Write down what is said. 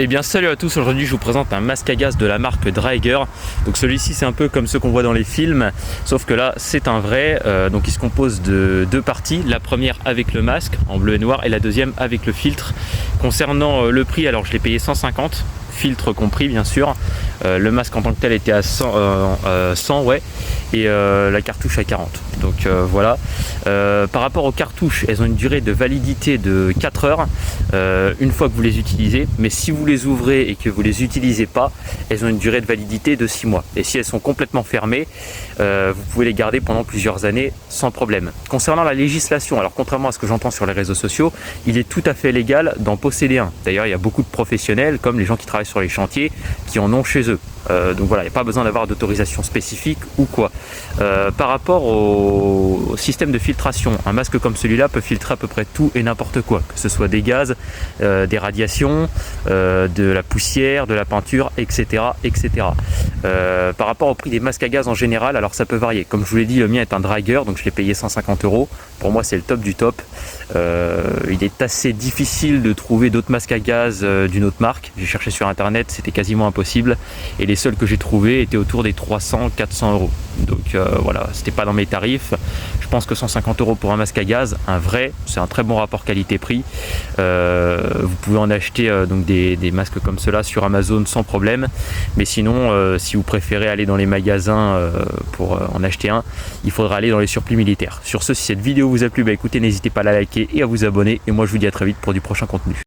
Eh bien salut à tous, aujourd'hui je vous présente un masque à gaz de la marque Draeger. Donc celui-ci c'est un peu comme ceux qu'on voit dans les films, sauf que là c'est un vrai, donc il se compose de deux parties. La première avec le masque en bleu et noir et la deuxième avec le filtre. Concernant le prix, alors je l'ai payé 150, filtre compris bien sûr. Le masque en tant que tel était à 100 ouais, et la cartouche à 40. Donc voilà. Par rapport aux cartouches, elles ont une durée de validité de 4 heures une fois que vous les utilisez, mais si vous les ouvrez et que vous les utilisez pas, elles ont une durée de validité de 6 mois. Et si elles sont complètement fermées, vous pouvez les garder pendant plusieurs années sans problème. Concernant la législation, alors contrairement à ce que j'entends sur les réseaux sociaux, il est tout à fait légal d'en posséder un. D'ailleurs, il y a beaucoup de professionnels, comme les gens qui travaillent sur les chantiers, qui en ont chez eux. Donc voilà, il n'y a pas besoin d'avoir d'autorisation spécifique ou quoi. Par rapport au système de filtration, un masque comme celui-là peut filtrer à peu près tout et n'importe quoi, que ce soit des gaz, des radiations, de la poussière, de la peinture, etc. etc. Par rapport au prix des masques à gaz en général, alors ça peut varier. Comme je vous l'ai dit, le mien est un Draeger, donc je l'ai payé 150 €. Pour moi, c'est le top du top. Il est assez difficile de trouver d'autres masques à gaz d'une autre marque. J'ai cherché sur internet, c'était quasiment impossible. Et les seuls que j'ai trouvés étaient autour des 300-400 €. Donc voilà, c'était pas dans mes tarifs. Je pense que 150 € pour un masque à gaz, un vrai, c'est un très bon rapport qualité-prix. Vous pouvez en acheter donc des masques comme cela sur Amazon sans problème. Mais sinon, si vous préférez aller dans les magasins pour en acheter un, il faudra aller dans les surplus militaires. Sur ce, si cette vidéo vous a plu, bah écoutez, n'hésitez pas à la liker et à vous abonner. Et moi, je vous dis à très vite pour du prochain contenu.